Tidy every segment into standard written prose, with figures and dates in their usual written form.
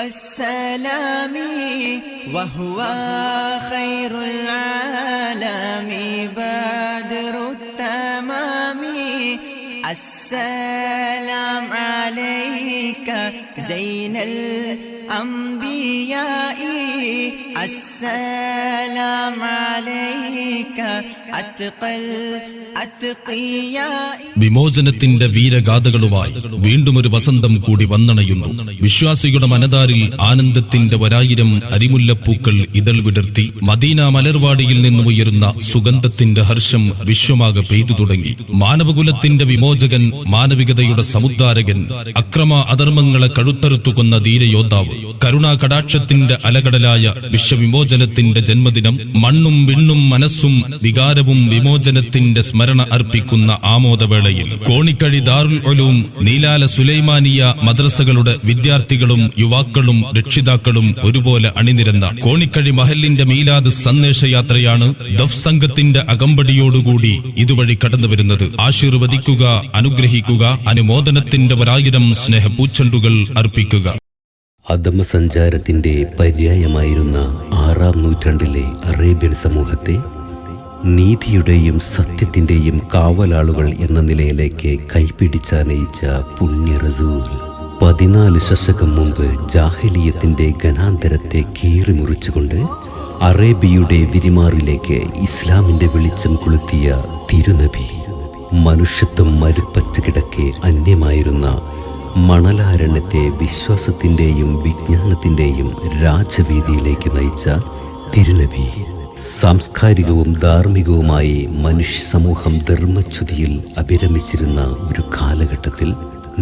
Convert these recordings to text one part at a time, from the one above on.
والسلام وهو خير العالم بدر التمام السلام عليك زين الأنبياء السلام عليك أتقى الأتقياء. വിമോചനത്തിന്റെ വീരഗാഥകളുമായി വീണ്ടും ഒരു വസന്തം കൂടി വന്നണയുന്നു. വിശ്വാസികളുടെ മനതാരിൽ ആനന്ദത്തിന്റെ ഒരായിരം അരിമുല്ലപ്പൂക്കൾ ഇതൾ വിടർത്തി മദീന മലർവാടിയിൽ നിന്നും ഉയരുന്ന സുഗന്ധത്തിന്റെ ഹർഷം വിശ്വമാകെ പെയ്തു തുടങ്ങി. മാനവകുലത്തിന്റെ വിമോചകൻ, മാനവികതയുടെ സമുദ്ധാരകൻ, അക്രമ അധർമ്മങ്ങളെ കഴുത്തറുത്തുകൊന്ന ധീരയോദ്ധാവ്, കരുണാ കടാക്ഷത്തിന്റെ അലകടലായ വിശ്വവിമോചനത്തിന്റെ ജന്മദിനം മണ്ണും വിണ്ണും മനസ്സും വികാരവും വിമോചനത്തിന്റെ സ്മരണ അർപ്പിക്കുന്ന ആമോദവേളയിൽ കോണിക്കഴി ദാറുൽ ഉലൂം, നീലാല സുലൈമാനിയ മദ്രസകളുടെ വിദ്യാർത്ഥികളും യുവാക്കളും രക്ഷിതാക്കളും ഒരുപോലെ അണിനിരന്ന കോണിക്കഴി മഹലിന്റെ മീലാദ് സന്ദേശയാത്രയാണ് ദഫ് സംഘത്തിന്റെ അകമ്പടിയോടുകൂടി ഇതുവഴി കടന്നുവരുന്നത്. ആശീർവദിക്കുക, അനുഗ്രഹിക്കുക, അനുമോദനത്തിന്റെ ഒരായിരം സ്നേഹപൂച്ചെണ്ടുകൾ അർപ്പിക്കുക. അധമസഞ്ചാരത്തിന്റെ പര്യായമായിരുന്ന 6-ാം നൂറ്റാണ്ടിലെ അറേബ്യൻ സമൂഹത്തെ നീതിയുടെയും സത്യത്തിന്റെയും കാവലാളുകൾ എന്ന നിലയിലേക്ക് കൈപിടിച്ചാനയിച്ച പുണ്യ റസൂൽ 14 ദശകം മുമ്പ് ജാഹിലിയത്തിന്റെ ഘനാന്തരത്തെ കീറിമുറിച്ചുകൊണ്ട് അറേബ്യയുടെ വിരിമാറിലേക്ക് ഇസ്ലാമിന്റെ വെളിച്ചം കൊളുത്തിയ തിരുനബി, മനുഷ്യത്വം മരുപ്പച്ച് കിടക്കെ അന്യമായിരുന്ന മണലാരണ്യത്തെ വിശ്വാസത്തിന്റെയും വിജ്ഞാനത്തിന്റെയും രാജവീതിയിലേക്ക് നയിച്ച തിരുനബി, സാംസ്കാരികവും ധാർമ്മികവുമായി മനുഷ്യ സമൂഹം ധർമ്മച്യുതിയിൽ അഭിരമിച്ചിരുന്ന ഒരു കാലഘട്ടത്തിൽ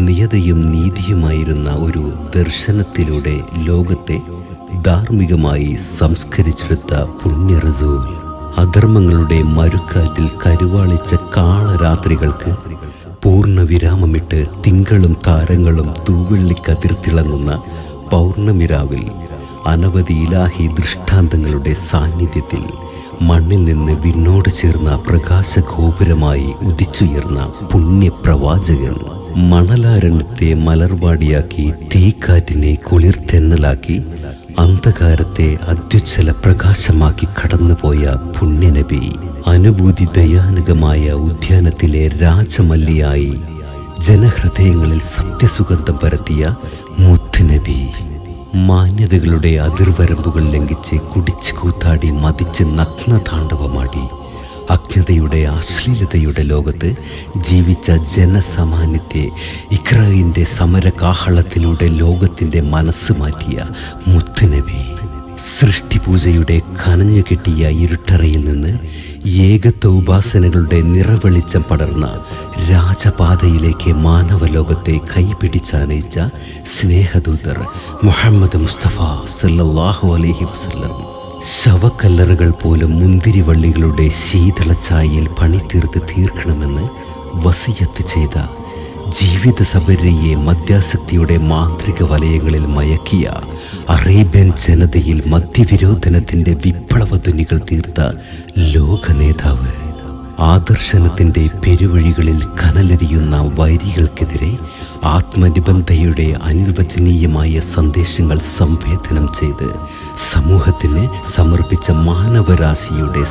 നിയതയും നീതിയുമായിരുന്ന ഒരു ദർശനത്തിലൂടെ ലോകത്തെ ധാർമ്മികമായി സംസ്കരിച്ചെടുത്ത പുണ്യ റസൂൽ, അധർമ്മങ്ങളുടെ മരുക്കാറ്റിൽ കരുവാളിച്ച കാളരാത്രികൾക്ക് പൂർണ്ണ വിരാമമിട്ട് തിങ്കളും താരങ്ങളും തൂവെള്ളിക്കതിർത്തിളങ്ങുന്ന പൗർണമിരാവിൽ അനവധി ഇലാഹി ദൃഷ്ടാന്തങ്ങളുടെ സാന്നിധ്യത്തിൽ മണ്ണിൽ നിന്ന് വിണ്ണോട് ചേർന്ന പ്രകാശഗോപുരമായി ഉദിച്ചുയർന്ന പുണ്യപ്രവാചകൻ, മണലാരണ്യത്തെ മലർവാടിയാക്കി തീക്കാറ്റിനെ കുളിർത്തെന്നലാക്കി അന്ധകാരത്തെ അത്യുജ്വല പ്രകാശമാക്കി കടന്നുപോയ പുണ്യനബി, അനുഭൂതി ദയാനകമായ ഉദ്യാനത്തിലെ രാജമല്ലിയായി ജനഹൃദയങ്ങളിൽ സത്യസുഗന്ധം പരത്തിയ മുത്തുനബി, മാന്യതകളുടെ അതിർവരമ്പുകൾ ലംഘിച്ച് കുടിച്ചു കൂത്താടി മതിച്ച് നഗ്നതാണ്ഡവമാടി അജ്ഞതയുടെ അശ്ലീലതയുടെ ലോകത്ത് ജീവിച്ച ജനസാമാന്യത്തെ ഇഖ്റായിൻ്റെ സമരകാഹളത്തിലൂടെ ലോകത്തിൻ്റെ മനസ്സ് മാറ്റിയ മുത്തുനബി, സൃഷ്ടിപൂജയുടെ കനഞ്ഞു കെട്ടിയ ഇരുട്ടറയിൽ നിന്ന് ഏകത്വ ഉപാസനകളുടെ നിറവെളിച്ചം പടർന്ന രാജപാതയിലേക്ക് മാനവലോകത്തെ കൈപിടിച്ചാനയിച്ച സ്നേഹദൂതർ മുഹമ്മദ് മുസ്തഫ സല്ലല്ലാഹു അലൈഹി വസല്ലം, ശവക്കല്ലറുകൾ പോലും മുന്തിരിവള്ളികളുടെ ശീതളച്ചായയിൽ പണിതീർത്ത് തീർക്കണമെന്ന് വസിയത്ത് ചെയ്ത, ജീവിത സബര്യയെ മദ്യാസക്തിയുടെ മാന്ത്രിക വലയങ്ങളിൽ മയക്കിയ അറേബ്യൻ ജനതയിൽ മദ്യവിരോധനത്തിൻ്റെ വിപ്ലവധ്വനികൾ തീർത്ത ലോക നേതാവ്, ആദർശനത്തിൻ്റെ പെരുവഴികളിൽ കനലെരിയുന്ന വൈരികൾക്കെതിരെ ആത്മനിബന്ധയുടെ അനിർവചനീയമായ സന്ദേശങ്ങൾ സംവേദനം ചെയ്ത് സമൂഹത്തിന് സമർപ്പിച്ച മാനവരാശിയുടെ